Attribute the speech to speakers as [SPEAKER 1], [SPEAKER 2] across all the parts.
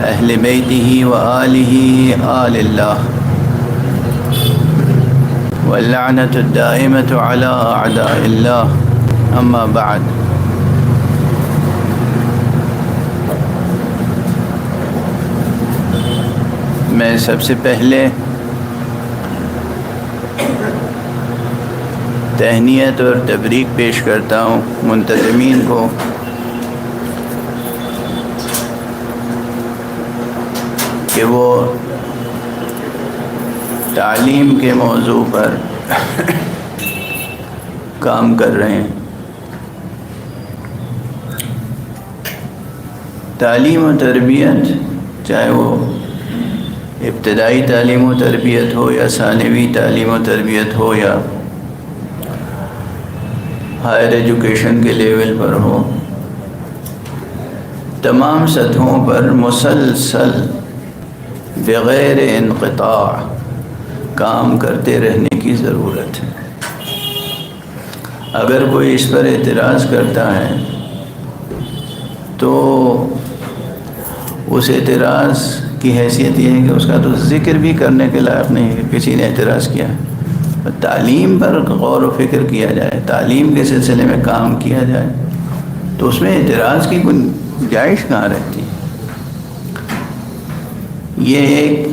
[SPEAKER 1] أهل بيته وآله آل الله واللعنة الدائمة على أعداء الله أما بعد. میں سب سے پہلے تہنیت اور تبریک پیش کرتا ہوں منتظمین کو کہ وہ تعلیم کے موضوع پر کام کر رہے ہیں. تعلیم و تربیت چاہے وہ ابتدائی تعلیم و تربیت ہو یا ثانوی تعلیم و تربیت ہو یا ہائر ایجوکیشن کے لیول پر ہو، تمام سطحوں پر مسلسل بغیر انقطاع کام کرتے رہنے کی ضرورت ہے. اگر کوئی اس پر اعتراض کرتا ہے تو اس اعتراض کی حیثیت یہ ہے کہ اس کا تو ذکر بھی کرنے کے لائق نہیں ہے. کسی نے اعتراض کیا ہے، تعلیم پر غور و فکر کیا جائے، تعلیم کے سلسلے میں کام کیا جائے تو اس میں اعتراض کی گنجائش کہاں رہتی ہے؟ یہ ایک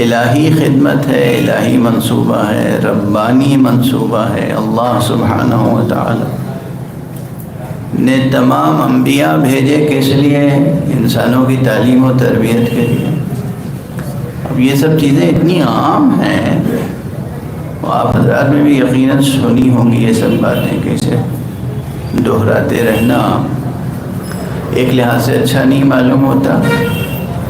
[SPEAKER 1] الہی خدمت ہے، الہی منصوبہ ہے، ربانی منصوبہ ہے. اللہ سبحانہ و تعالی نے تمام انبیاء بھیجے کس لیے؟ انسانوں کی تعلیم و تربیت کے لیے. اب یہ سب چیزیں اتنی عام ہیں، آپ حضرات میں بھی یقیناً سنی ہوں گی یہ سب باتیں، کیسے دہراتے رہنا ایک لحاظ سے اچھا نہیں معلوم ہوتا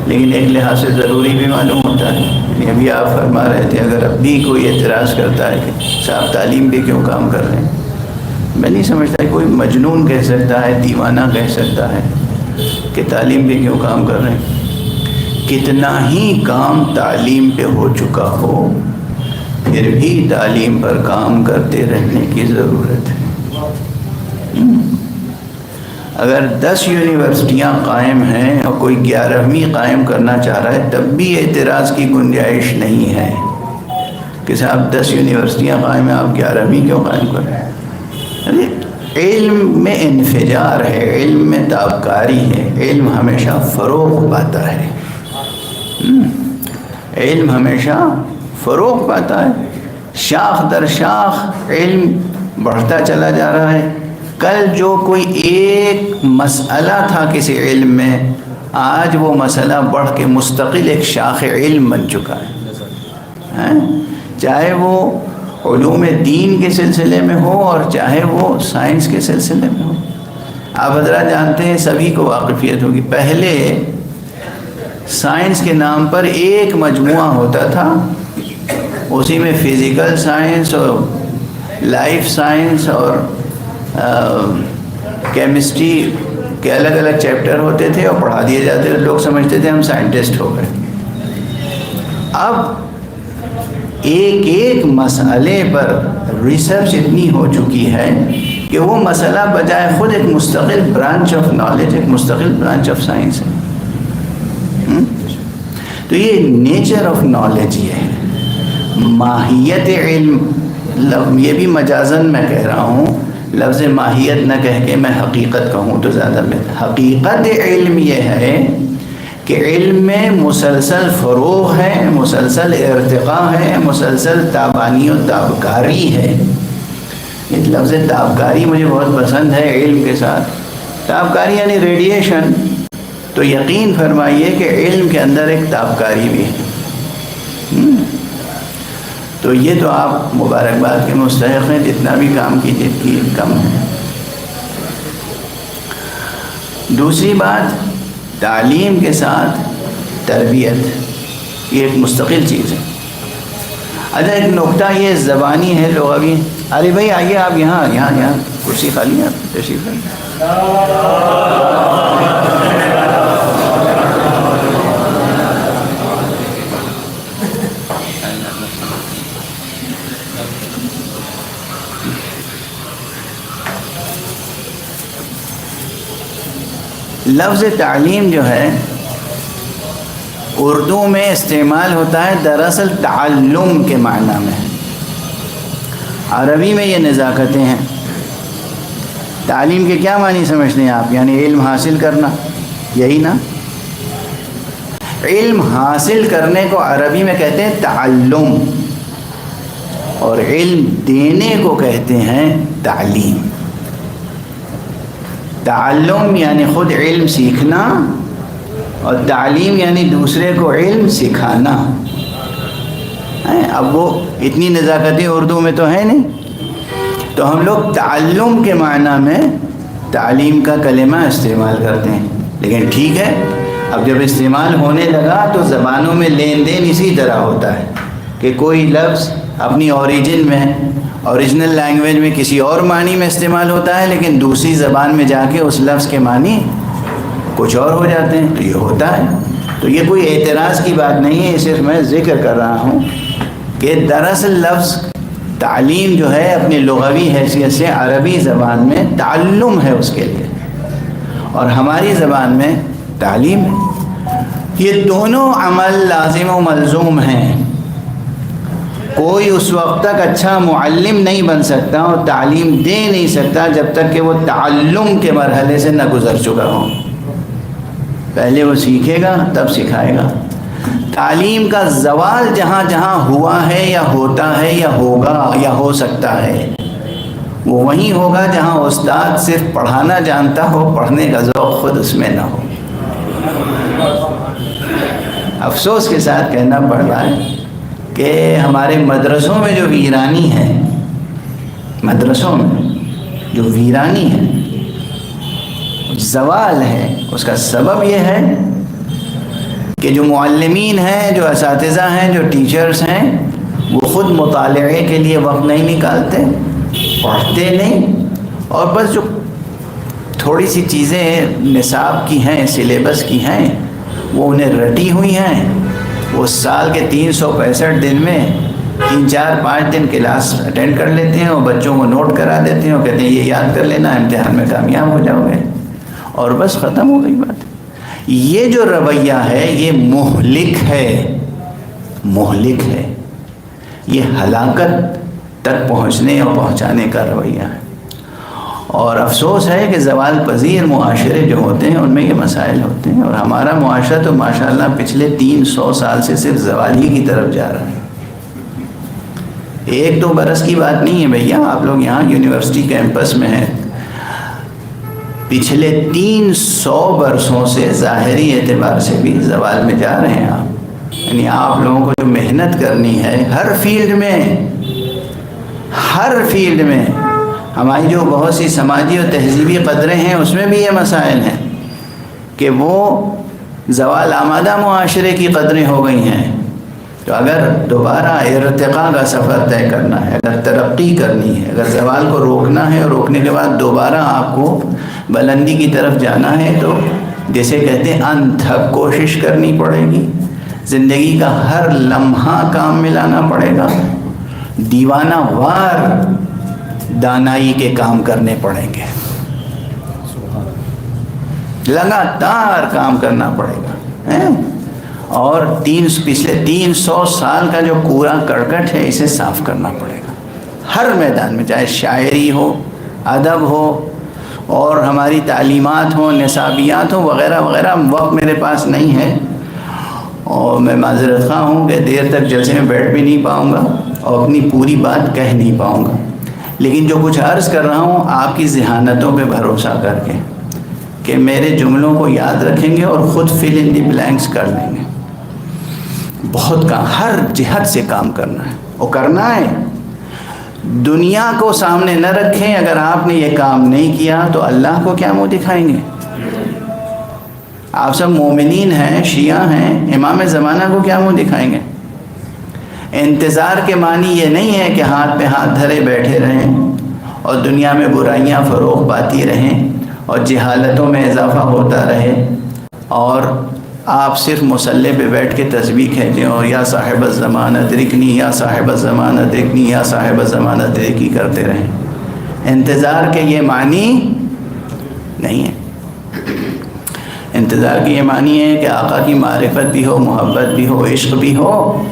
[SPEAKER 1] لیکن ایک لحاظ سے ضروری بھی معلوم ہوتا ہے. یعنی ابھی آپ فرما رہے تھے اگر اب بھی کوئی اعتراض کرتا ہے کہ صاحب تعلیم بھی کیوں کام کر رہے ہیں، میں نہیں سمجھتا کہ کوئی مجنون کہہ سکتا ہے، دیوانہ کہہ سکتا ہے کہ تعلیم بھی کیوں کام کر رہے ہیں. کتنا ہی کام تعلیم پہ ہو چکا ہو پھر بھی تعلیم پر کام کرتے رہنے کی ضرورت ہے. اگر 10 یونیورسٹیاں قائم ہیں اور کوئی 11ویں قائم کرنا چاہ رہا ہے تب بھی اعتراض کی گنجائش نہیں ہے کہ صاحب 10 یونیورسٹیاں قائم ہیں، آپ 11ویں کیوں قائم کر رہے ہیں؟ علم میں انفجار ہے، علم میں تابکاری ہے، علم ہمیشہ فروغ پاتا ہے. علم ہمیشہ فروغ پاتا ہے، شاخ در شاخ علم بڑھتا چلا جا رہا ہے. کل جو کوئی ایک مسئلہ تھا کسی علم میں، آج وہ مسئلہ بڑھ کے مستقل ایک شاخ علم بن چکا ہے. چاہے وہ علوم دین کے سلسلے میں ہو اور چاہے وہ سائنس کے سلسلے میں ہو. آپ حضرات جانتے ہیں، سبھی کو واقفیت ہوگی، پہلے سائنس کے نام پر ایک مجموعہ ہوتا تھا، اسی میں فزیکل سائنس اور لائف سائنس اور کیمسٹری کے الگ الگ چیپٹر ہوتے تھے اور پڑھا دیے جاتے تھے. لوگ سمجھتے تھے ہم سائنٹسٹ ہو گئے. اب ایک ایک مسئلے پر ریسرچ اتنی ہو چکی ہے کہ وہ مسئلہ بجائے خود ایک مستقل برانچ آف نالج، ایک مستقل برانچ آف سائنس ہے. تو یہ نیچر آف نالج یہ ہے، ماہیت علم. یہ بھی مجازن میں کہہ رہا ہوں، لفظ ماہیت نہ کہہ کے میں حقیقت کہوں تو زیادہ بہتر. حقیقت علم یہ ہے کہ علم میں مسلسل فروغ ہے، مسلسل ارتقاء ہے، مسلسل تابانی و تابکاری ہے. یہ لفظ تابکاری مجھے بہت پسند ہے. علم کے ساتھ تابکاری یعنی ریڈیشن، تو یقین فرمائیے کہ علم کے اندر ایک تابکاری بھی ہے. تو یہ تو آپ مبارکباد کے مستحق ہیں، جتنا بھی کام کیجیے کہ کم ہے. دوسری بات، تعلیم کے ساتھ تربیت یہ ایک مستقل چیز ہے. اچھا ایک نکتہ یہ زبانی ہے، لوگ ابھی ارے بھائی آئیے آپ یہاں کرسی خالی ہے، آپ تشریف لائیں. لفظ تعلیم جو ہے اردو میں استعمال ہوتا ہے دراصل تعلم کے معنی میں، عربی میں یہ نزاکتیں ہیں۔ تعلیم کے کیا معنی سمجھتے ہیں آپ؟ یعنی علم حاصل کرنا، یہی نا؟ علم حاصل کرنے کو عربی میں کہتے ہیں تعلم، اور علم دینے کو کہتے ہیں تعلیم۔ تعلم یعنی خود علم سیکھنا، اور تعلیم یعنی دوسرے کو علم سکھانا۔ اب وہ اتنی نزاکتیں اردو میں تو ہیں نہیں، تو ہم لوگ تعلم کے معنی میں تعلیم کا کلمہ استعمال کرتے ہیں۔ لیکن ٹھیک ہے، اب جب استعمال ہونے لگا تو زبانوں میں لین دین اسی طرح ہوتا ہے کہ کوئی لفظ اپنی اوریجن میں، اوریجنل لینگویج میں کسی اور معنی میں استعمال ہوتا ہے، لیکن دوسری زبان میں جا کے اس لفظ کے معنی کچھ اور ہو جاتے ہیں۔ تو یہ ہوتا ہے، تو یہ کوئی اعتراض کی بات نہیں ہے، صرف میں ذکر کر رہا ہوں کہ دراصل لفظ تعلیم جو ہے اپنی لغوی حیثیت سے عربی زبان میں تعلم ہے اس کے لیے، اور ہماری زبان میں تعلیم ہے۔ یہ دونوں عمل لازم و ملزوم ہیں۔ کوئی اس وقت تک اچھا معلم نہیں بن سکتا اور تعلیم دے نہیں سکتا جب تک کہ وہ تعلم کے مرحلے سے نہ گزر چکا ہو۔ پہلے وہ سیکھے گا تب سکھائے گا۔ تعلیم کا زوال جہاں جہاں ہوا ہے یا ہوتا ہے یا ہوگا یا ہو سکتا ہے، وہ وہیں ہوگا جہاں استاد صرف پڑھانا جانتا ہو، پڑھنے کا ذوق خود اس میں نہ ہو۔ افسوس کے ساتھ کہنا پڑ رہا ہے کہ ہمارے مدرسوں میں جو ویرانی ہے، مدرسوں میں جو ویرانی ہے، زوال ہے، اس کا سبب یہ ہے کہ جو معلمین ہیں، جو اساتذہ ہیں، جو ٹیچرز ہیں، وہ خود مطالعے کے لیے وقت نہیں نکالتے، پڑھتے نہیں، اور بس جو تھوڑی سی چیزیں نصاب کی ہیں، سلیبس کی ہیں، وہ انہیں رٹی ہوئی ہیں۔ وہ سال کے 365 دن میں 3-4-5 دن کلاس اٹینڈ کر لیتے ہیں اور بچوں کو نوٹ کرا دیتے ہیں اور کہتے ہیں یہ یاد کر لینا، امتحان میں کامیاب ہو جاؤ گے، اور بس ختم ہو گئی بات۔ یہ جو رویہ ہے یہ مہلک ہے، مہلک ہے، یہ ہلاکت تک پہنچنے اور پہنچانے کا رویہ ہے۔ اور افسوس ہے کہ زوال پذیر معاشرے جو ہوتے ہیں ان میں یہ مسائل ہوتے ہیں، اور ہمارا معاشرہ تو ماشاءاللہ پچھلے 300 سال سے صرف زوال ہی کی طرف جا رہا ہے۔ 1-2 برس کی بات نہیں ہے بھیا، آپ لوگ یہاں یونیورسٹی کیمپس میں ہیں، پچھلے 300 برسوں سے ظاہری اعتبار سے بھی زوال میں جا رہے ہیں آپ۔ یعنی آپ لوگوں کو جو محنت کرنی ہے ہر فیلڈ میں، ہر فیلڈ میں، ہماری جو بہت سی سماجی اور تہذیبی قدریں ہیں اس میں بھی یہ مسائل ہیں کہ وہ زوال آمادہ معاشرے کی قدریں ہو گئی ہیں۔ تو اگر دوبارہ ارتقاء کا سفر طے کرنا ہے، اگر ترقی کرنی ہے، اگر زوال کو روکنا ہے اور روکنے کے بعد دوبارہ آپ کو بلندی کی طرف جانا ہے، تو جیسے کہتے ہیں انتھک کوشش کرنی پڑے گی، زندگی کا ہر لمحہ کام میں لانا پڑے گا، دیوانہ وار دانائی کے کام کرنے پڑیں گے، لگاتار کام کرنا پڑے گا، اور پچھلے 300 سال کا جو کوڑا کرکٹ ہے اسے صاف کرنا پڑے گا ہر میدان میں، چاہے شاعری ہو، ادب ہو، اور ہماری تعلیمات ہوں، نصابیات ہوں، وغیرہ وغیرہ۔ وقت میرے پاس نہیں ہے اور میں معذرت خواہ ہوں کہ دیر تک جلسے میں بیٹھ بھی نہیں پاؤں گا اور اپنی پوری بات کہہ نہیں پاؤں گا، لیکن جو کچھ عرض کر رہا ہوں آپ کی ذہانتوں پہ بھروسہ کر کے کہ میرے جملوں کو یاد رکھیں گے اور خود فل ان دی بلینکس کر لیں گے۔ بہت کام، ہر جہت سے کام کرنا ہے، اور کرنا ہے، دنیا کو سامنے نہ رکھیں۔ اگر آپ نے یہ کام نہیں کیا تو اللہ کو کیا منہ دکھائیں گے؟ آپ سب مومنین ہیں، شیعہ ہیں، امام زمانہ کو کیا منہ دکھائیں گے؟ انتظار کے معنی یہ نہیں ہے کہ ہاتھ پہ ہاتھ دھرے بیٹھے رہیں اور دنیا میں برائیاں فروغ پاتی رہیں اور جہالتوں میں اضافہ ہوتا رہے، اور آپ صرف مصلی پہ بیٹھ کے تسبیح کہتے ہو، یا صاحب الزمان ادرکنی، یا صاحب الزمان ادرکنی، یا صاحب الزمان ادرکی کرتے رہیں۔ انتظار کے یہ معنی نہیں ہے۔ انتظار کی یہ معنی ہے کہ آقا کی معرفت بھی ہو، محبت بھی ہو، عشق بھی ہو،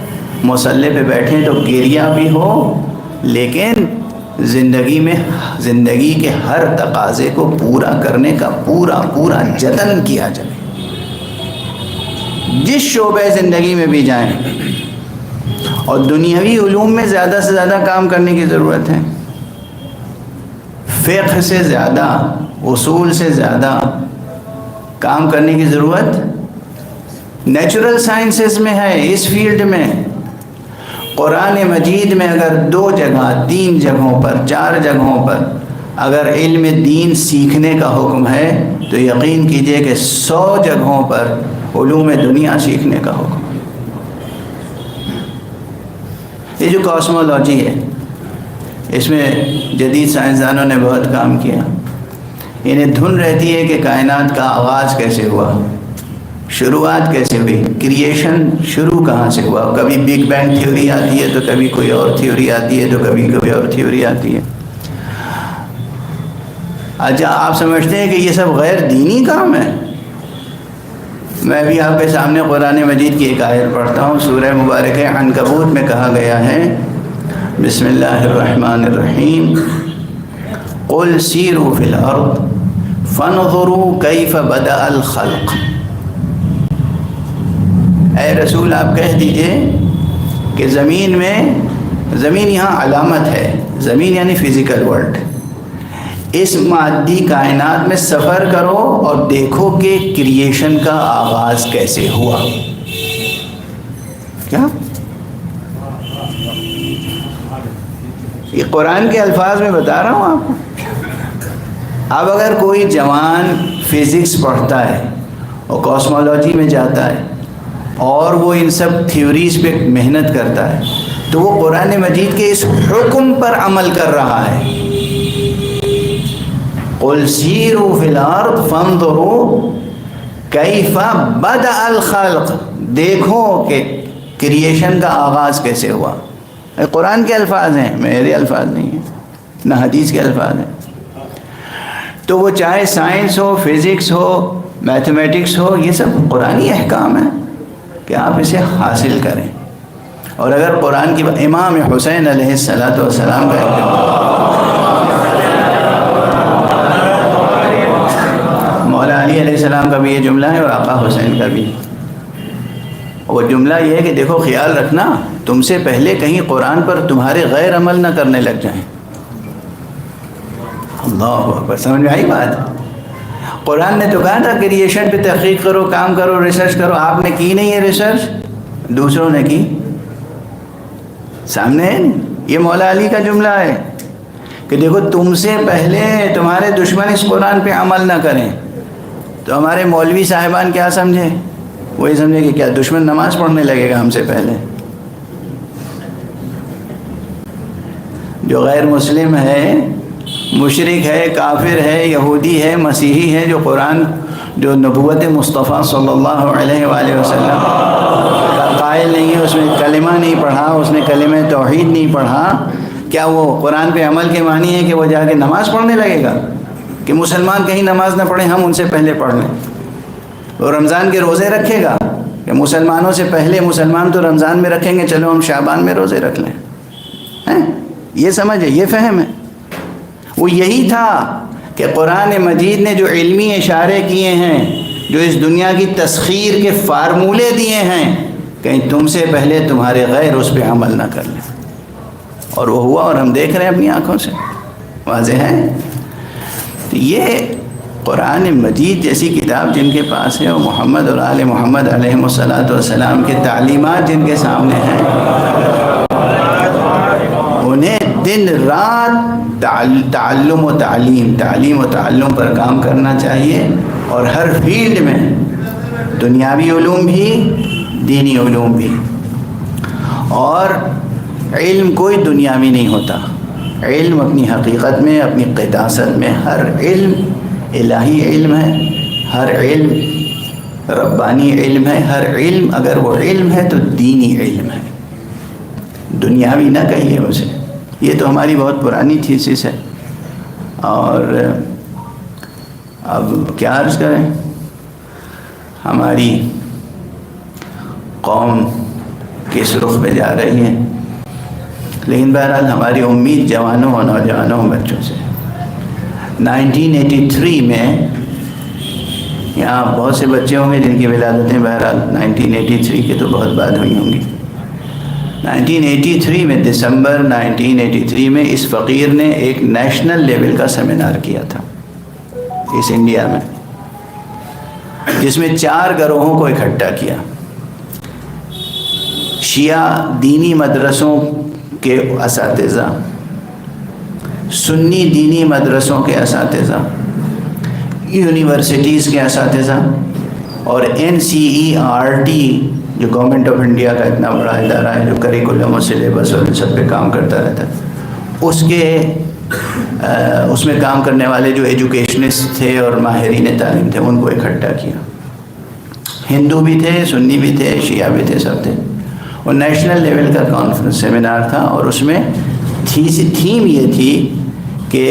[SPEAKER 1] مصلی پہ بیٹھیں تو گریہ بھی ہو، لیکن زندگی کے ہر تقاضے کو پورا کرنے کا پورا جتن کیا جائے، جس شعبہ زندگی میں بھی جائیں۔ اور دنیاوی علوم میں زیادہ سے زیادہ کام کرنے کی ضرورت ہے، فقہ سے زیادہ، اصول سے زیادہ کام کرنے کی ضرورت نیچرل سائنسز میں ہے۔ اس فیلڈ میں قرآن مجید میں اگر 2 جگہ، 3 جگہوں پر، 4 جگہوں پر اگر علم دین سیکھنے کا حکم ہے تو یقین کیجئے کہ 100 جگہوں پر علوم دنیا سیکھنے کا حکم ہے۔ یہ جو کاسمولوجی ہے، اس میں جدید سائنسدانوں نے بہت کام کیا۔ انہیں دھن رہتی ہے کہ کائنات کا آغاز کیسے ہوا، شروعات کیسے ہوئی، کریشن شروع کہاں سے ہوا۔ کبھی بگ بینگ تھیوری آتی ہے تو کبھی کوئی اور تھیوری آتی ہے تو کبھی کوئی اور تھیوری آتی ہے۔ اچھا، آپ سمجھتے ہیں کہ یہ سب غیر دینی کام ہے؟ میں بھی آپ کے سامنے قرآن مجید کی ایک آیت پڑھتا ہوں، سورہ مبارکہ عنکبوت میں کہا گیا ہے، بسم اللہ الرحمن الرحیم، قل سیروا فی الارض فانظروا کیف بدأ الخلق۔ اے رسول آپ کہہ دیجئے کہ زمین یہاں علامت ہے، زمین یعنی فزیکل ورلڈ، اس مادی کائنات میں سفر کرو اور دیکھو کہ کریشن کا آغاز کیسے ہوا۔ کیا یہ قرآن کے الفاظ میں بتا رہا ہوں آپ کو۔ اب اگر کوئی جوان فزکس پڑھتا ہے اور کاسمولوجی میں جاتا ہے اور وہ ان سب تھیوریز پہ محنت کرتا ہے تو وہ قرآن مجید کے اس حکم پر عمل کر رہا ہے، قل سیروا فی الارض فانظروا کیف بدأ الخلق، دیکھو کہ کریشن کا آغاز کیسے ہوا۔ قرآن کے الفاظ ہیں، میرے الفاظ نہیں ہیں، نہ حدیث کے الفاظ ہیں۔ تو وہ چاہے سائنس ہو، فزکس ہو، میتھمیٹکس ہو، یہ سب قرآنی احکام ہیں کہ آپ اسے حاصل کریں۔ اور اگر قرآن کی امام حسین علیہ السلام کا مولا علی علیہ السلام کا بھی یہ جملہ ہے اور آقا حسین کا بھی، وہ جملہ یہ ہے کہ دیکھو خیال رکھنا تم سے پہلے کہیں قرآن پر تمہارے غیر عمل نہ کرنے لگ جائیں۔ اللہ اکبر، سمجھ میں آئی بات؟ قرآن نے تو کہا تھا کریشن پہ تحقیق کرو، کام کرو، ریسرچ کرو، آپ نے کی نہیں ہے ریسرچ، دوسروں نے کی، سامنے ہے۔ یہ مولا علی کا جملہ ہے کہ دیکھو تم سے پہلے تمہارے دشمن اس قرآن پہ عمل نہ کریں تو ہمارے مولوی صاحبان کیا سمجھے؟ وہی سمجھے کہ کیا دشمن نماز پڑھنے لگے گا ہم سے پہلے؟ جو غیر مسلم ہے، مشرک ہے، کافر ہے، یہودی ہے، مسیحی ہے، جو قرآن، جو نبوت مصطفیٰ صلی اللہ علیہ وآلہ وسلم کا قائل نہیں ہے، اس نے کلمہ نہیں پڑھا، اس نے کلمہ توحید نہیں پڑھا، کیا وہ قرآن پہ عمل کے معنی ہے کہ وہ جا کے نماز پڑھنے لگے گا؟ کہ مسلمان کہیں نماز نہ پڑھیں ہم ان سے پہلے پڑھ لیں؟ وہ رمضان کے روزے رکھے گا کہ مسلمانوں سے پہلے، مسلمان تو رمضان میں رکھیں گے، چلو ہم شعبان میں روزے رکھ لیں؟ یہ سمجھ ہے، یہ فہم ہے۔ وہ یہی تھا کہ قرآن مجید نے جو علمی اشارے کیے ہیں، جو اس دنیا کی تسخیر کے فارمولے دیے ہیں، کہیں تم سے پہلے تمہارے غیر اس پہ عمل نہ کر لیں، اور وہ ہوا، اور ہم دیکھ رہے ہیں اپنی آنکھوں سے، واضح ہے۔ تو یہ قرآن مجید جیسی کتاب جن کے پاس ہے، اور محمد اور آل محمد علیہ السلام کے تعلیمات جن کے سامنے ہیں، انہیں دن رات تعلم و تعلیم پر کام کرنا چاہیے، اور ہر فیلڈ میں، دنیاوی علوم بھی، دینی علوم بھی۔ اور علم کوئی دنیاوی نہیں ہوتا، علم اپنی حقیقت میں، اپنی قداست میں، ہر علم الہی علم ہے، ہر علم ربانی علم ہے، ہر علم اگر وہ علم ہے تو دینی علم ہے، دنیاوی نہ کہیے اسے۔ یہ تو ہماری بہت پرانی تھیسس ہے، اور اب کیا عرض کریں، ہماری قوم کس رخ پہ جا رہی ہے، لیکن بہرحال ہماری امید جوانوں اور نوجوانوں بچوں سے 1983 میں یہاں بہت سے بچے ہوں گے جن کی ولادتیں بہرحال 1983 کے تو بہت بعد ہوئی ہوں گی۔ 1983 میں دسمبر 1983 میں اس فقیر نے ایک نیشنل لیول کا سیمینار کیا تھا اس انڈیا میں، جس میں 4 گروہوں کو اکٹھا کیا۔ شیعہ دینی مدرسوں کے اساتذہ، سنی دینی مدرسوں کے اساتذہ، یونیورسٹیز کے اساتذہ، اور NCERT جو گورنمنٹ آف انڈیا کا اتنا بڑا ادارہ ہے جو کریکولم اور سلیبس اور ان سب پہ کام کرتا رہتا ہے، اس میں کام کرنے والے جو ایجوکیشنسٹ تھے اور ماہرین تعلیم تھے ان کو اکٹھا کیا۔ ہندو بھی تھے، سنی بھی تھے، شیعہ بھی تھے، سب تھے، اور نیشنل لیول کا کانفرنس سیمینار تھا، اور اس میں تھیم یہ تھی کہ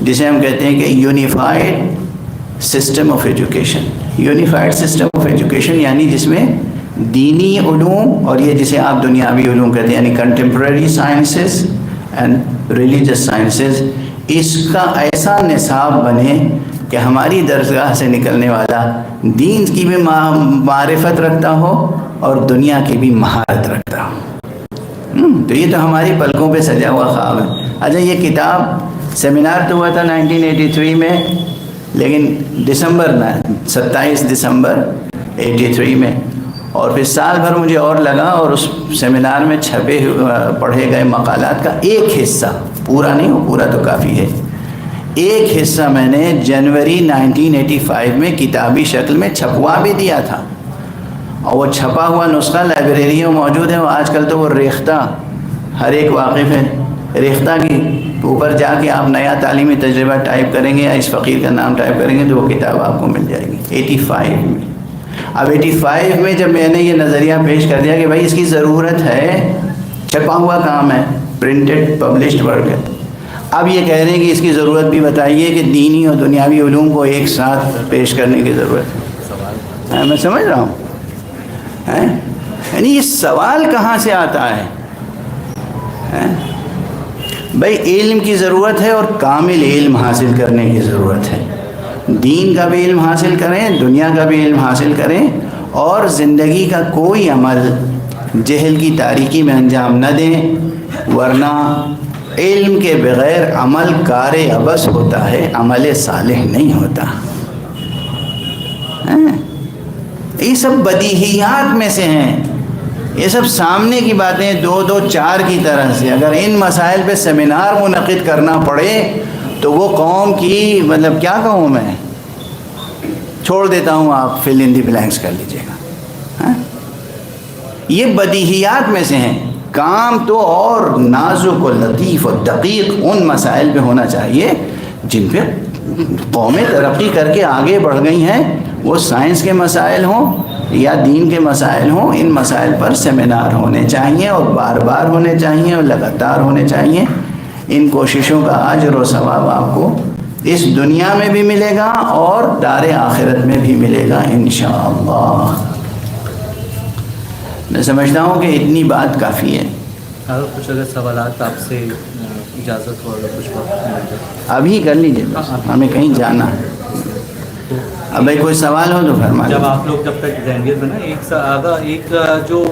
[SPEAKER 1] جسے ہم کہتے ہیں کہ unified system of education. Unified system of education یعنی جس میں دینی علوم اور یہ جسے آپ دنیاوی علوم کہتے ہیں یعنی contemporary sciences and religious sciences, اس کا ایسا نصاب بنے کہ ہماری درسگاہ سے نکلنے والا دین کی بھی معرفت رکھتا ہو اور دنیا کی بھی مہارت رکھتا ہو۔ تو یہ تو ہماری پلکوں پہ سجا ہوا خواب ہے۔ اچھا، یہ کتاب سیمینار تو ہوا تھا 1983 میں، لیکن 27 دسمبر 83 میں، اور پھر سال بھر مجھے اور لگا، اور اس سیمینار میں پڑھے گئے مقالات کا ایک حصہ، پورا نہیں ہو، پورا تو کافی ہے، ایک حصہ میں نے جنوری 1985 میں کتابی شکل میں چھپوا بھی دیا تھا، اور وہ چھپا ہوا نسخہ لائبریریوں میں موجود ہے۔ آج کل تو وہ ریختہ، ہر ایک واقف ہے، ریختہ کی اوپر جا کے آپ نیا تعلیمی تجربہ ٹائپ کریں گے یا اس فقیر کا نام ٹائپ کریں گے تو وہ کتاب آپ کو مل جائے گی 85 میں۔ اب 85 میں جب میں نے یہ نظریہ پیش کر دیا کہ بھائی اس کی ضرورت ہے، چھپا ہوا کام ہے، پرنٹڈ پبلشڈ ورک ہے، اب یہ کہہ رہے ہیں کہ اس کی ضرورت بھی بتائیے کہ دینی اور دنیاوی علوم کو ایک ساتھ پیش کرنے کی ضرورت ہے۔ میں سمجھ رہا ہوں، یعنی یہ سوال کہاں سے آتا ہے؟ بھائی علم کی ضرورت ہے اور کامل علم حاصل کرنے کی ضرورت ہے، دین کا بھی علم حاصل کریں، دنیا کا بھی علم حاصل کریں، اور زندگی کا کوئی عمل جہل کی تاریکی میں انجام نہ دیں، ورنہ علم کے بغیر عمل کار عبث ہوتا ہے، عمل صالح نہیں ہوتا۔ یہ سب بدیہیات میں سے ہیں، یہ سب سامنے کی باتیں، 2 2 4 کی طرح سے اگر ان مسائل پہ سیمینار منعقد کرنا پڑے تو وہ قوم کی مطلب کیا کہوں میں، چھوڑ دیتا ہوں، آپ فل ان دی بلینکس کر لیجیے گا۔ یہ بدیہیات میں سے ہیں، کام تو اور نازک و لطیف و دقیق ان مسائل پہ ہونا چاہیے جن پہ قومیں ترقی کر کے آگے بڑھ گئی ہیں، وہ سائنس کے مسائل ہوں یا دین کے مسائل ہوں، ان مسائل پر سیمینار ہونے چاہیے اور بار بار ہونے چاہیے اور لگاتار ہونے چاہیے۔ ان کوششوں کا اجر و ثواب آپ کو اس دنیا میں بھی ملے گا اور دار آخرت میں بھی ملے گا انشاءاللہ۔ میں سمجھتا ہوں کہ اتنی بات کافی ہے۔
[SPEAKER 2] کچھ اگر سوالات آپ سے اجازت ہو، اگر کچھ وقت
[SPEAKER 1] ابھی کر لیجیے، ہمیں کہیں جانا ہے۔ اب بھائی کوئی سوال ہو تو فرما
[SPEAKER 2] جب آپ لوگ جب تک ذہنیت بنا ایک جو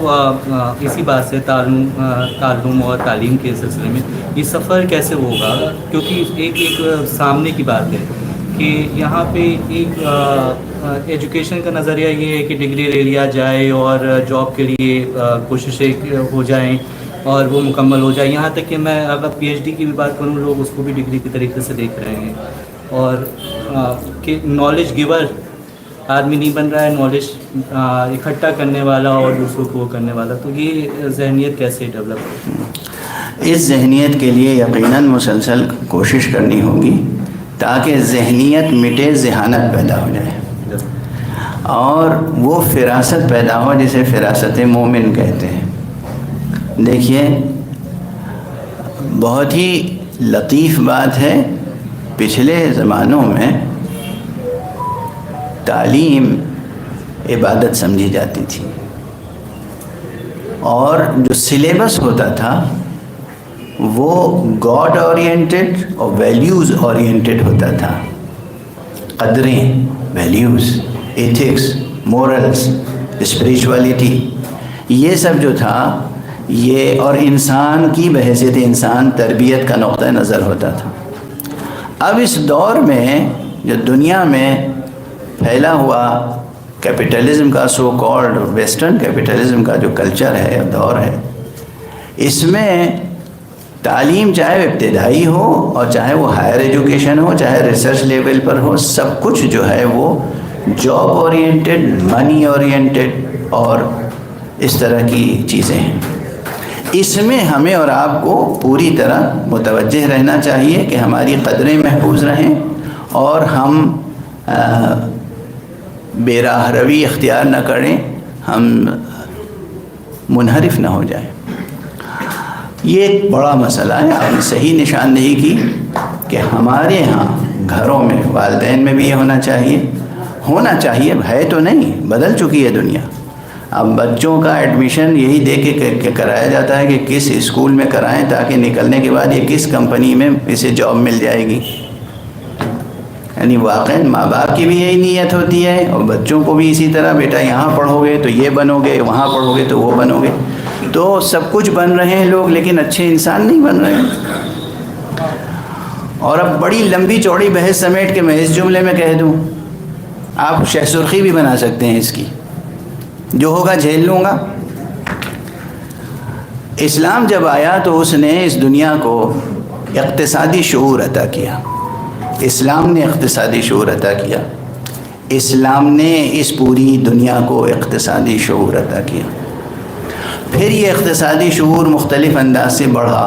[SPEAKER 2] اسی بات سے تعلم اور تعلیم کے سلسلے میں یہ سفر کیسے ہوگا، کیونکہ ایک سامنے کی بات ہے کہ یہاں پہ ایک ایجوکیشن کا نظریہ یہ ہے کہ ڈگری لے لیا جائے اور جاب کے لیے کوششیں ہو جائیں اور وہ مکمل ہو جائے، یہاں تک کہ میں اگر PhD کی بھی بات کروں، لوگ اس کو بھی ڈگری کے طریقے سے دیکھ رہے ہیں، اور کہ نالج گیور آدمی نہیں بن رہا ہے، نالج اکٹھا کرنے والا اور دوسروں کو کرنے والا۔ تو یہ ذہنیت کیسے ڈیولپ ہوگی؟
[SPEAKER 1] اس ذہنیت کے لیے یقیناً مسلسل کوشش کرنی ہوگی تاکہ ذہنیت مٹے، ذہانت پیدا ہو جائے اور وہ فراست پیدا ہو جسے فراست مومن کہتے ہیں۔ دیکھیے، بہت ہی لطیف بات ہے، پچھلے زمانوں میں تعلیم عبادت سمجھی جاتی تھی، اور جو سلیبس ہوتا تھا وہ گاڈ اورینٹڈ اور ویلیوز اورینٹڈ ہوتا تھا. قدریں، ویلیوز، ایتھکس، مورلز، اسپریچولیٹی، یہ سب جو تھا یہ، اور انسان کی بحیثیت انسان تربیت کا نقطہ نظر ہوتا تھا. اب اس دور میں جو دنیا میں پھیلا ہوا کیپٹلزم کا، سو کالڈ ویسٹرن کیپٹلزم کا جو کلچر ہے، دور ہے، اس میں تعلیم چاہے ابتدائی ہو اور چاہے وہ ہائر ایجوکیشن ہو، چاہے ریسرچ لیول پر ہو، سب کچھ جو ہے وہ جاب اورینٹڈ، منی اورینٹڈ اور اس طرح کی چیزیں ہیں. اس میں ہمیں اور آپ کو پوری طرح متوجہ رہنا چاہیے کہ ہماری قدریں محفوظ رہیں اور ہم بے راہ روی اختیار نہ کریں، ہم منحرف نہ ہو جائیں. یہ ایک بڑا مسئلہ ہے. آپ نے صحیح نشاندہی کی کہ ہمارے ہاں گھروں میں، والدین میں بھی یہ ہونا چاہیے، ہے تو نہیں، بدل چکی ہے دنیا. اب بچوں کا ایڈمیشن یہی دے کے کرایا جاتا ہے کہ کس اسکول میں کرائیں تاکہ نکلنے کے بعد یہ کس کمپنی میں اسے جاب مل جائے گی. یعنی واقعاً ماں باپ کی بھی یہی نیت ہوتی ہے اور بچوں کو بھی اسی طرح، بیٹا یہاں پڑھو گے تو یہ بنو گے، وہاں پڑھو گے تو وہ بنو گے. تو سب کچھ بن رہے ہیں لوگ، لیکن اچھے انسان نہیں بن رہے ہیں. اور اب بڑی لمبی چوڑی بحث سمیٹ کے میں اس جملے میں کہہ دوں، آپ شہ سرخی بھی بنا سکتے ہیں اس کی، جو ہوگا جھیل لوں گا. اسلام جب آیا تو اس نے اس دنیا کو اقتصادی شعور عطا کیا. اسلام نے اقتصادی شعور عطا کیا. اسلام نے اس پوری دنیا کو اقتصادی شعور عطا کیا. پھر یہ اقتصادی شعور مختلف انداز سے بڑھا،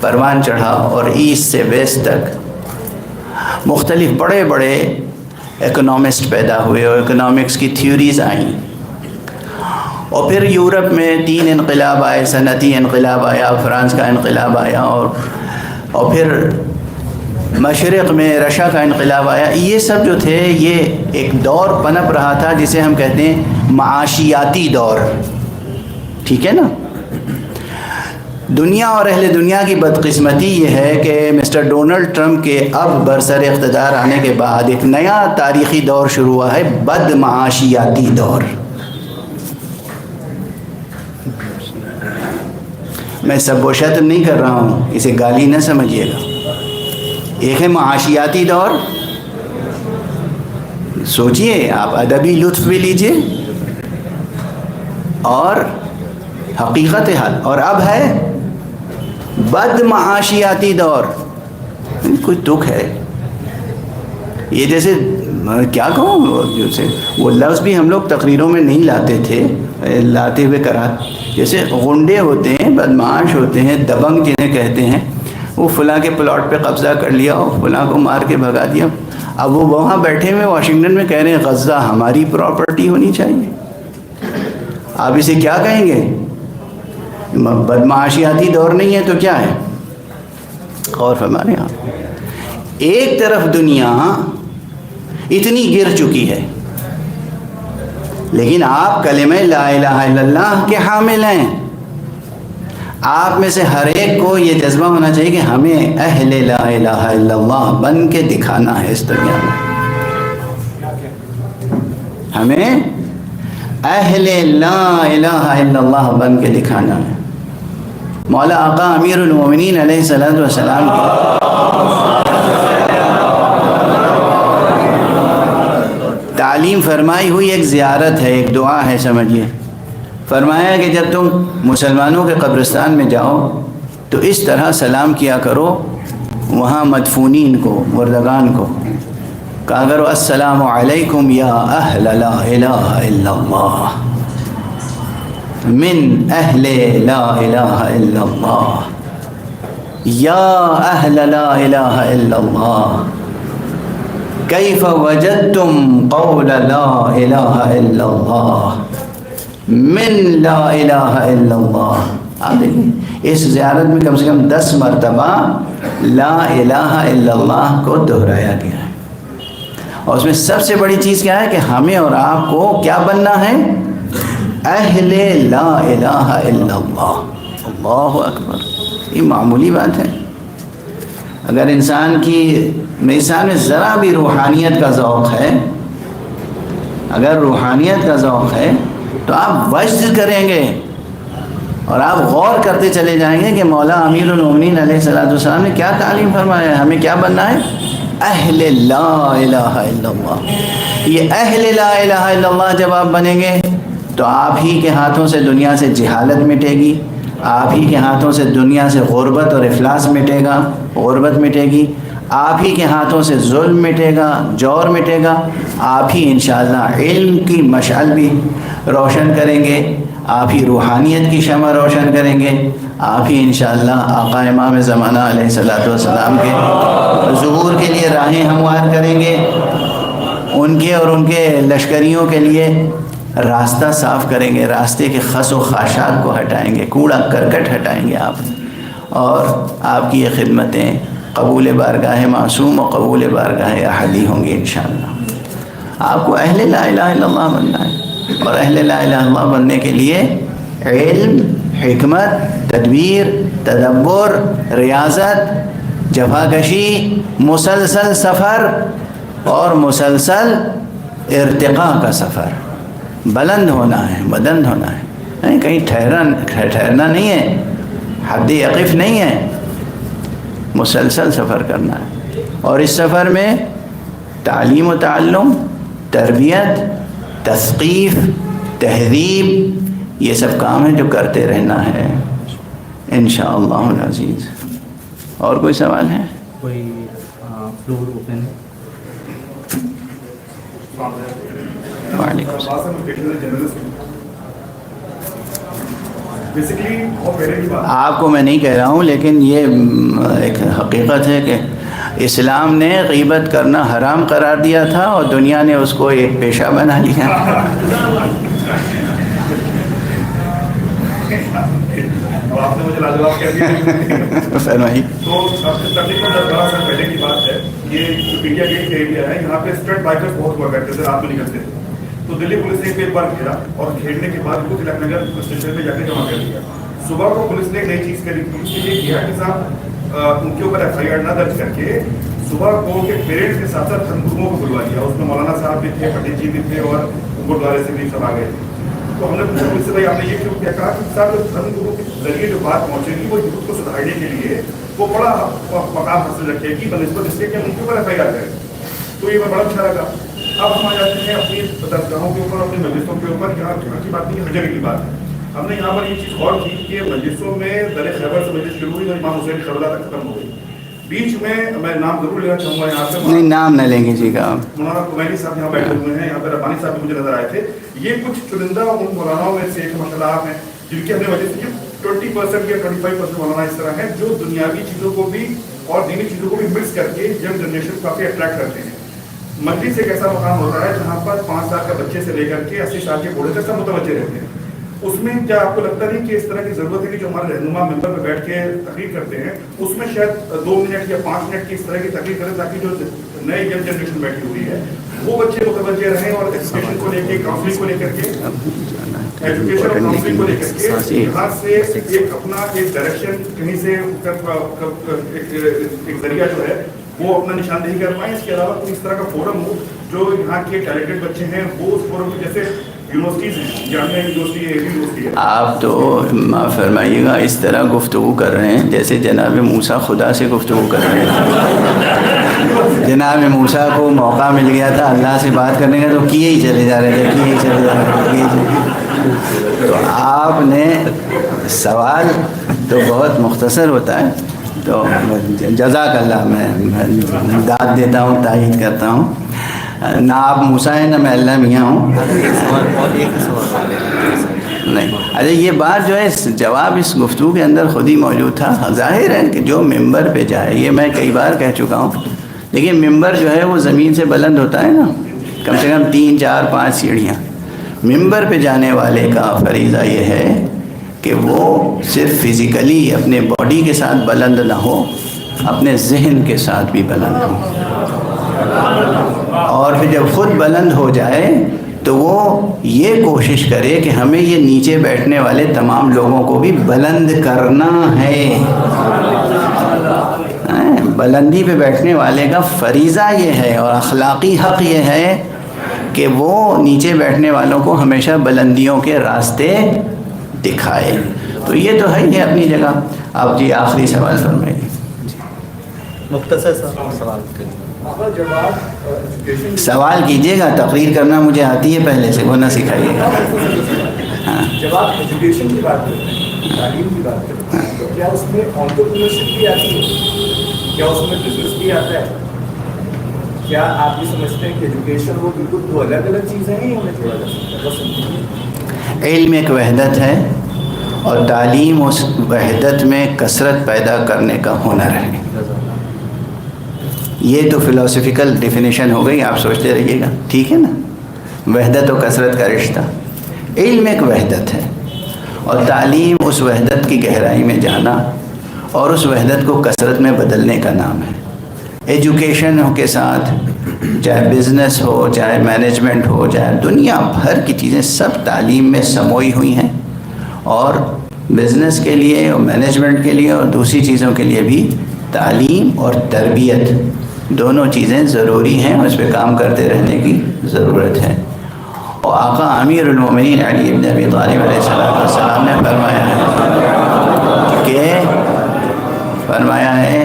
[SPEAKER 1] پروان چڑھا، اور ایسٹ سے ویسٹ تک مختلف بڑے بڑے اکنامسٹ پیدا ہوئے اور اکنامکس کی تھیوریز آئیں. اور پھر یورپ میں 3 انقلاب آئے، صنعتی انقلاب آیا، فرانس کا انقلاب آیا، اور پھر مشرق میں رشیا کا انقلاب آیا. یہ سب جو تھے یہ ایک دور پنپ رہا تھا جسے ہم کہتے ہیں معاشیاتی دور. ٹھیک ہے نا؟ دنیا اور اہل دنیا کی بدقسمتی یہ ہے کہ مسٹر ڈونلڈ ٹرمپ کے اب برسر اقتدار آنے کے بعد ایک نیا تاریخی دور شروع ہوا ہے، بد معاشیاتی دور. میں سب و شتم نہیں کر رہا ہوں، اسے گالی نہ سمجھیے گا. ایک ہے معاشیاتی دور، سوچئے آپ، ادبی لطف بھی لیجئے اور حقیقت حال. اور اب ہے بد معاشیاتی دور. کوئی دکھ ہے یہ، جیسے کیا کہوں، جیسے وہ لفظ بھی ہم لوگ تقریروں میں نہیں لاتے تھے، لاتے ہوئے کرا، جیسے غنڈے ہوتے ہیں، بدمعاش ہوتے ہیں، دبنگ جنہیں کہتے ہیں، وہ فلاں کے پلاٹ پہ قبضہ کر لیا اور فلاں کو مار کے بھگا دیا. اب وہ وہاں بیٹھے ہوئے واشنگٹن میں کہہ رہے ہیں غزہ ہماری پراپرٹی ہونی چاہیے. آپ اسے کیا کہیں گے؟ بدمعاشیاتی دور نہیں ہے تو کیا ہے؟ غور فرمائیں آپ. ایک طرف دنیا اتنی گر چکی ہے، لیکن آپ کلمہ لا الہ الا اللہ کے حامل ہیں. آپ میں سے ہر ایک کو یہ جذبہ ہونا چاہیے کہ ہمیں اہل لا الہ الا اللہ بن کے دکھانا ہے. اس دنیا میں ہمیں اہل لا الہ الا اللہ بن کے دکھانا ہے. مولا آقا امیر المومنین علیہ الصلوۃ والسلام تعلیم فرمائی ہوئی ایک زیارت ہے، ایک دعا ہے، سمجھیے. فرمایا کہ جب تم مسلمانوں کے قبرستان میں جاؤ تو اس طرح سلام کیا کرو وہاں مدفونین کو، مردگان کو. کہا کرو السلام علیکم یا اہل لا الہ الا اللہ، من اہل لا الہ الا اللہ، یا اہل لا الہ الا اللہ، کیف وجدتم قول لا الہ الا اللہ، من لا الہ الا اللہ. آپ دیکھیں اس زیارت میں کم سے کم 10 مرتبہ لا الہ الا اللہ کو دہرایا گیا ہے. اور اس میں سب سے بڑی چیز کیا ہے کہ ہمیں اور آپ کو کیا بننا ہے؟ اہل لا الہ الا اللہ. اللہ اکبر. یہ معمولی بات ہے. اگر انسان میں ذرا بھی روحانیت کا ذوق ہے، اگر روحانیت کا ذوق ہے تو آپ وجد کریں گے اور آپ غور کرتے چلے جائیں گے کہ مولا امیر المومنین علیہ الصلوۃ والسلام نے کیا تعلیم فرمایا ہے. ہمیں کیا بننا ہے؟ اہل لا الہ الا اللہ. یہ اہل لا الہ الا اللہ جب آپ بنیں گے تو آپ ہی کے ہاتھوں سے دنیا سے جہالت مٹے گی، آپ ہی کے ہاتھوں سے دنیا سے غربت اور افلاس مٹے گا، غربت مٹے گی، آپ ہی کے ہاتھوں سے ظلم مٹے گا، جور مٹے گا. آپ ہی انشاءاللہ علم کی مشعل بھی روشن کریں گے، آپ ہی روحانیت کی شمع روشن کریں گے، آپ ہی انشاءاللہ آقا امام زمانہ علیہ الصلوۃ والسلام کے ظہور کے لیے راہیں ہموار کریں گے، ان کے اور ان کے لشکریوں کے لیے راستہ صاف کریں گے، راستے کے خس و خاشاک کو ہٹائیں گے، کوڑا کرکٹ ہٹائیں گے آپ، اور آپ کی یہ خدمتیں قبول بارگاہ معصوم و قبول بارگاہ احدی ہوں گی انشاءاللہ. آپ کو اہل لا الہ الا اللہ بننا ہے، اور اہل لا الہ الا اللہ بننے کے لیے علم، حکمت، تدبیر، تدبر، ریاضت، جفاکشی، مسلسل سفر اور مسلسل ارتقاء کا سفر، بلند ہونا ہے، بلند ہونا ہے، کہیں ٹھہرنا نہیں ہے، حد یقف نہیں ہے، مسلسل سفر کرنا ہے. اور اس سفر میں تعلیم و تعلم، تربیت، تثقیف، تہذیب، یہ سب کام ہیں جو کرتے رہنا ہے انشاءاللہ العزیز. اور کوئی سوال ہے؟
[SPEAKER 2] کوئی فلور اوپن ہے؟
[SPEAKER 1] وعلیکم السلام. آپ کو میں نہیں کہہ رہا ہوں، لیکن یہ ایک حقیقت ہے کہ اسلام نے غیبت کرنا حرام قرار دیا تھا اور دنیا نے اس کو ایک پیشہ بنا لیا.
[SPEAKER 3] آپ نے مجھے لاجواب کہہ دیا.
[SPEAKER 1] فرمائیے.
[SPEAKER 3] تو تقریباً 10-12 سال پہلے کی بات ہے، یہ جو انڈیا گیٹ کا ایریا ہے، یہاں پہ اسٹریٹ بائکرز بہت ہوا کرتے تھے، رات میں نکلتے تھے. تو دلی پولیس نے ایک بار گھیرا اور گھیرنے کے بعد کو تلک نگر اسٹیشن پہ جا کے جمع کر دیا. صبح کو پولیس نے ایک نئی چیز کری، پولیس نے یہ کیا کہ صاحب ان کے اوپر FIR نہ درج کر کے صبح کو کے پیریڈس کے ساتھ ساتھ خندقوں کو بلوا دیا. اس میں مولانا صاحب بھی تھے، پٹیل جی بھی تھے، اور گردوارے سے بھی سب آ گئے. تو ہم نے پوچھا پولیس سے بھائی آپ نے یہ کیوں کیا؟ کہا کہ صاحب خندقوں کے ذریعے جو بات پہنچے گی وہ یہود کو سدھارنے کے لیے وہ بڑا مقام حاصل رکھے گی بنسبت اس کے کہ ہم ان کے اوپر FIR کریں. تو یہ بڑا اچھا لگا. اب ہم آ جاتے ہیں اپنی درسگاہوں کے اوپر، اپنی مجلسوں کے اوپر. یہاں کی بات نہیں، ہر جگہ کی بات ہے. ہم نے یہاں پر یہ چیز غور کی کہ مجلسوں میں در خیبر سے مجلس شروع ہوئی اور امام حسین کربلا تک ختم ہو گئی. بیچ میں نام ضرور لینا چاہوں گا یہاں سے،
[SPEAKER 1] نہیں نام نہ لیں گے جی کا.
[SPEAKER 3] مولانا کمینی صاحب یہاں بیٹھے ہوئے ہیں، یہاں پہ ربانی صاحب بھی مجھے نظر آئے تھے. یہ کچھ چنندہ ان مولاناؤں میں سے ایک ماشاءاللہ آپ ہیں جن کی ہم نے وجہ سے 20% یا 25% مولانا اس طرح ہیں جو دنیاوی چیزوں کو بھی اور دینی چیزوں کو بھی مکس کر کے ینگ جنریشن کو کافی اٹریکٹ کرتے ہیں. مجلس ایک ایسا مقام ہوتا ہے جہاں پر 5 سال کا بچے سے لے کر کے 80 سال کے بوڑھے تک سب متوجہ رہتے ہیں. اس میں کیا آپ کو لگتا نہیں کہ اس طرح کی ضرورت ہے کہ جو ہمارے رہنما ممبر پہ بیٹھ کے تقریر کرتے ہیں اس میں شاید 2 منٹ یا 5 منٹ کی اس طرح کی تقریر کریں تاکہ جو نئے ینگ جنریشن بیٹھی ہوئی ہے وہ بچے متوجہ رہیں اور ایجوکیشن کو لے کے، کاؤنسلنگ کو لے کر کے، ایجوکیشن اور کاؤنسلنگ کو لے کر کے یہاں سے ایک اپنا ایک ڈائریکشن کہیں سے ایک ذریعہ جو ہے وہ اپنا نشاندہی کر پائیں. اس کے علاوہ کوئی اس طرح کا فورم ہو جو یہاں کے ٹیلنٹڈ بچے ہیں وہ اس فورم میں، جیسے یونیورسٹیز ہیں، جامعہ یونیورسٹی ہے. آپ
[SPEAKER 1] تو معاف فرمائیے گا، اس طرح گفتگو کر رہے ہیں جیسے جناب موسیٰ خدا سے گفتگو کر رہے ہیں. جناب موسیٰ کو موقع مل گیا تھا اللہ سے بات کرنے کا تو کیے ہی چلے جا رہے تھے. تو آپ نے سوال تو بہت مختصر ہوتا ہے، تو جزاک اللہ، میں داد دیتا ہوں، تائید کرتا ہوں. نہ آپ موسیٰ ہیں نہ میں اللہ میاں ہوں. نہیں، اچھا یہ بات جو ہے جواب اس گفتگو کے اندر خود ہی موجود تھا. ظاہر ہے کہ جو ممبر پہ جائے، یہ میں کئی بار کہہ چکا ہوں، لیکن ممبر جو ہے وہ زمین سے بلند ہوتا ہے نا، کم سے کم 3 4 5 سیڑھیاں. ممبر پہ جانے والے کا فریضہ یہ ہے کہ وہ صرف فزیکلی اپنے باڈی کے ساتھ بلند نہ ہو، اپنے ذہن کے ساتھ بھی بلند ہو. اور پھر جب خود بلند ہو جائے تو وہ یہ کوشش کرے کہ ہمیں یہ نیچے بیٹھنے والے تمام لوگوں کو بھی بلند کرنا ہے. بلندی پہ بیٹھنے والے کا فریضہ یہ ہے اور اخلاقی حق یہ ہے کہ وہ نیچے بیٹھنے والوں کو ہمیشہ بلندیوں کے راستے دکھائے. تو یہ تو ہے یہ اپنی جگہ. آپ جی آخری سوال فرمائیے.
[SPEAKER 2] مختصر سوال
[SPEAKER 1] سوال کیجیے گا. تقریر کرنا مجھے آتی ہے پہلے سے, وہ نہ سکھائیے گا.
[SPEAKER 4] جب آپ ایجوکیشن کی بات کرتے ہیں, تعلیم کی بات کرتے ہیں, تو کیا اس میں انٹرپرینورشپ بھی آتی ہے؟ کیا اس میں بزنس بھی آتا ہے؟ کیا آپ یہ سمجھتے ہیں کہ ایجوکیشن وہ بالکل دو الگ الگ چیزیں ہیں یا انہیں جوڑا جا سکتا ہے؟
[SPEAKER 1] علم ایک وحدت ہے اور تعلیم اس وحدت میں کثرت پیدا کرنے کا ہنر ہے. یہ تو فلاسفیکل ڈیفینیشن ہو گئی, آپ سوچتے رہیے گا. ٹھیک ہے نا, وحدت و کثرت کا رشتہ. علم ایک وحدت ہے اور تعلیم اس وحدت کی گہرائی میں جانا اور اس وحدت کو کثرت میں بدلنے کا نام ہے. ایجوکیشن کے ساتھ چاہے بزنس ہو, چاہے مینجمنٹ ہو, چاہے دنیا بھر کی چیزیں سب تعلیم میں سموئی ہوئی ہیں. اور بزنس کے لیے اور مینجمنٹ کے لیے اور دوسری چیزوں کے لیے بھی تعلیم اور تربیت دونوں چیزیں ضروری ہیں اور اس پہ کام کرتے رہنے کی ضرورت ہے. اور آقا امیر المومنین علی بن ابی طالب علیہ السلام نے فرمایا ہے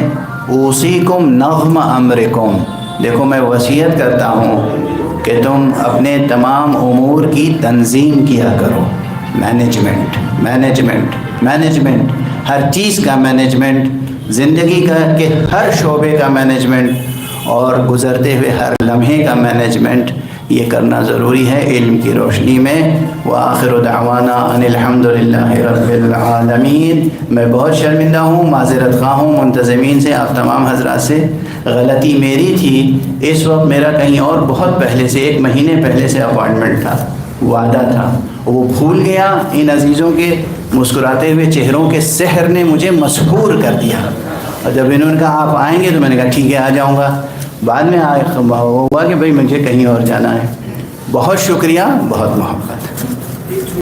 [SPEAKER 1] اوصیکم نظم امرکم. دیکھو میں وصیت کرتا ہوں کہ تم اپنے تمام امور کی تنظیم کیا کرو. مینجمنٹ ہر چیز کا مینجمنٹ, زندگی کا کہ ہر شعبے کا مینجمنٹ اور گزرتے ہوئے ہر لمحے کا مینجمنٹ یہ کرنا ضروری ہے علم کی روشنی میں. وآخر دعوانا ان الحمد للہ رب العالمین. میں بہت شرمندہ ہوں, معذرت خواہ ہوں منتظمین سے, آپ تمام حضرات سے. غلطی میری تھی. اس وقت میرا کہیں اور بہت پہلے سے 1 مہینے پہلے سے اپوائنٹمنٹ تھا, وعدہ تھا, وہ بھول گیا. ان عزیزوں کے مسکراتے ہوئے چہروں کے سحر نے مجھے مسحور کر دیا. اور جب انہوں نے کہا آپ آئیں گے تو میں نے کہا ٹھیک ہے آ جاؤں گا. بعد میں ہوا کہ بھائی مجھے کہیں اور جانا ہے. بہت شکریہ, بہت محبت.